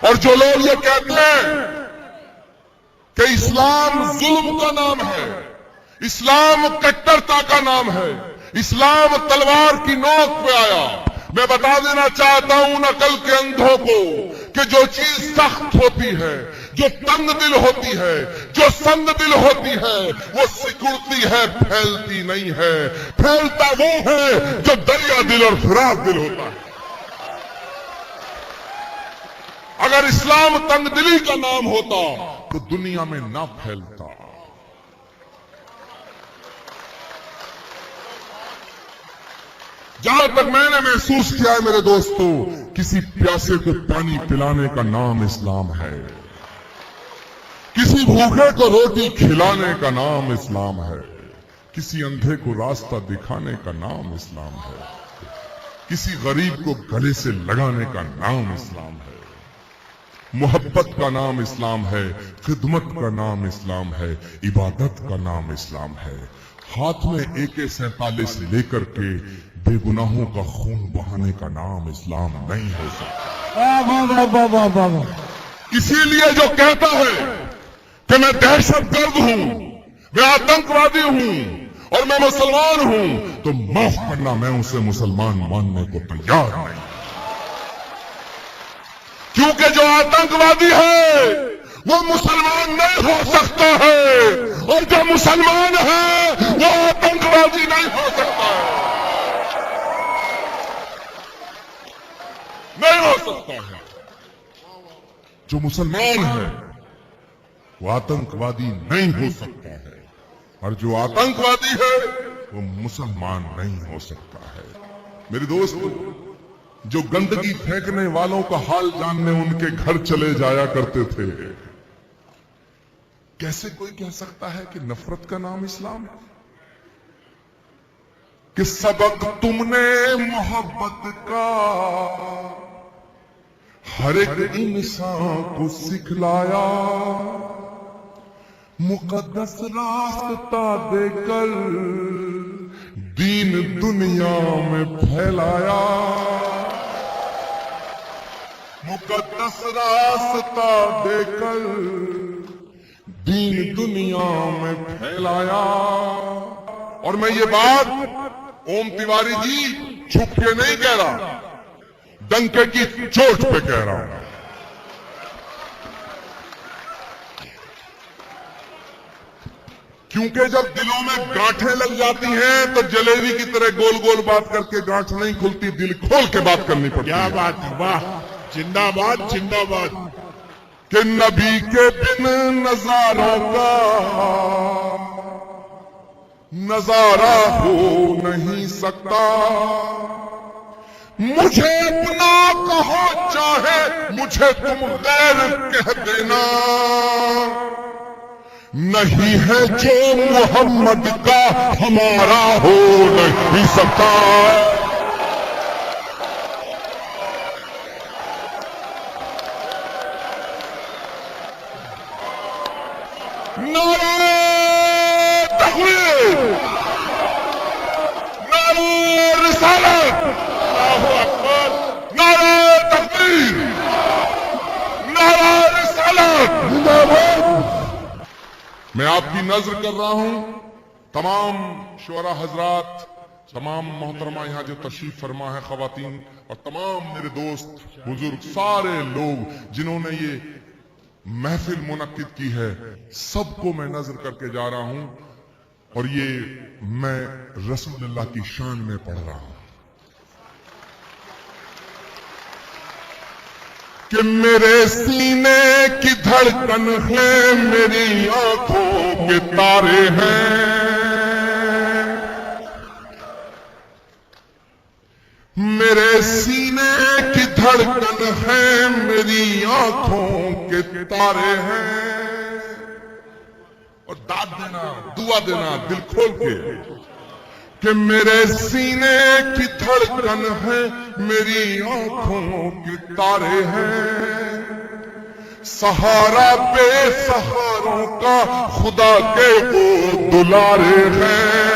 اور جو لوگ یہ کہتے ہیں کہ اسلام ظلم کا نام ہے، اسلام کٹرتا کا نام ہے، اسلام تلوار کی نوک پہ آیا، میں بتا دینا چاہتا ہوں ان عقل کے اندھوں کو کہ جو چیز سخت ہوتی ہے، جو تنگ دل ہوتی ہے، جو سند دل ہوتی ہے، وہ سکڑتی ہے، پھیلتی نہیں ہے۔ پھیلتا وہ ہے جو دریا دل اور فراز دل ہوتا ہے۔ اگر اسلام تنگ دلی کا نام ہوتا تو دنیا میں نہ پھیلتا۔ جہاں تک میں نے محسوس کیا ہے میرے دوستو، کسی پیاسے کو پانی پلانے کا نام اسلام ہے، کسی بھوکے کو روٹی کھلانے کا نام اسلام ہے، کسی اندھے کو راستہ دکھانے کا نام اسلام ہے، کسی غریب کو گلے سے لگانے کا نام اسلام ہے، محبت کا نام اسلام ہے، خدمت کا نام اسلام ہے، عبادت کا نام اسلام ہے۔ ہاتھ میں AK-47 لے کر کے بے گناہوں کا خون بہانے کا نام اسلام نہیں ہو سکتا۔ اسی لیے جو کہتا ہے کہ میں دہشت گرد ہوں، میں آتنکوادی ہوں اور میں مسلمان ہوں، تو معاف کرنا، میں اسے مسلمان ماننے کو تیار نہیں، کیونکہ جو آتنکوادی ہے وہ مسلمان نہیں ہو سکتا ہے، اور جو مسلمان ہے وہ آتنکوادی نہیں ہو سکتا ہے، نہیں ہو سکتا ہے۔ جو مسلمان ہے وہ آتنکوادی نہیں ہو سکتا ہے، اور جو آتنکوادی ہے وہ مسلمان نہیں ہو سکتا ہے۔ میرے دوستو، جو گندگی پھینکنے والوں کا حال جاننے ان کے گھر چلے جایا کرتے تھے، کیسے کوئی کہہ سکتا ہے کہ نفرت کا نام اسلام ہے؟ کہ سبق تم نے محبت کا ہر ایک انسان کو سکھلایا، مقدس راستہ دے کر دین دنیا میں پھیلایا، مقدس راستہ دے کر دین دنیا میں پھیلایا۔ اور میں یہ بات اوم تیواری جی چھپ کے نہیں کہہ رہا، ڈنکے کی چوٹ پہ کہہ رہا ہوں۔ کیونکہ جب دلوں میں گانٹھیں لگ جاتی ہیں تو جلیبی کی طرح گول گول بات کر کے گانٹھ نہیں کھلتی، دل کھول کے بات کرنی پڑتی ہے۔ کیا بات ہے، واہ، زندہ باد زندہ باد۔ کہ نبی کے بن نظاروں کا نظارہ ہو نہیں سکتا، مجھے اپنا کہو چاہے مجھے تم غیر کہہ دینا، نہیں ہے جو محمد کا ہمارا ہو نہیں سکتا۔ نعرہ تحریک، نعرہ رسالت، اللہ اکبر، نعرہ تکبیر، نعرہ رسالت۔ میں آپ کی نظر کر رہا ہوں، تمام شعراء حضرات، تمام محترمہ یہاں جو تشریف فرما ہے، خواتین اور تمام میرے دوست بزرگ، سارے لوگ جنہوں نے یہ محفل منعقد کی ہے، سب کو میں نظر کر کے جا رہا ہوں، اور یہ میں رسول اللہ کی شان میں پڑھ رہا ہوں کہ میرے سینے کی دھڑکن ہے، میری آنکھوں کے تارے ہیں، میرے سینے کی دھڑکن ہے، میری آنکھوں کے تارے ہیں۔ اور داد دینا، دعا دینا دل کھول کے کہ میرے سینے کی دھڑکن ہے، میری آنکھوں کے تارے ہیں، سہارا بے سہاروں کا خدا کے وہ دلارے ہیں،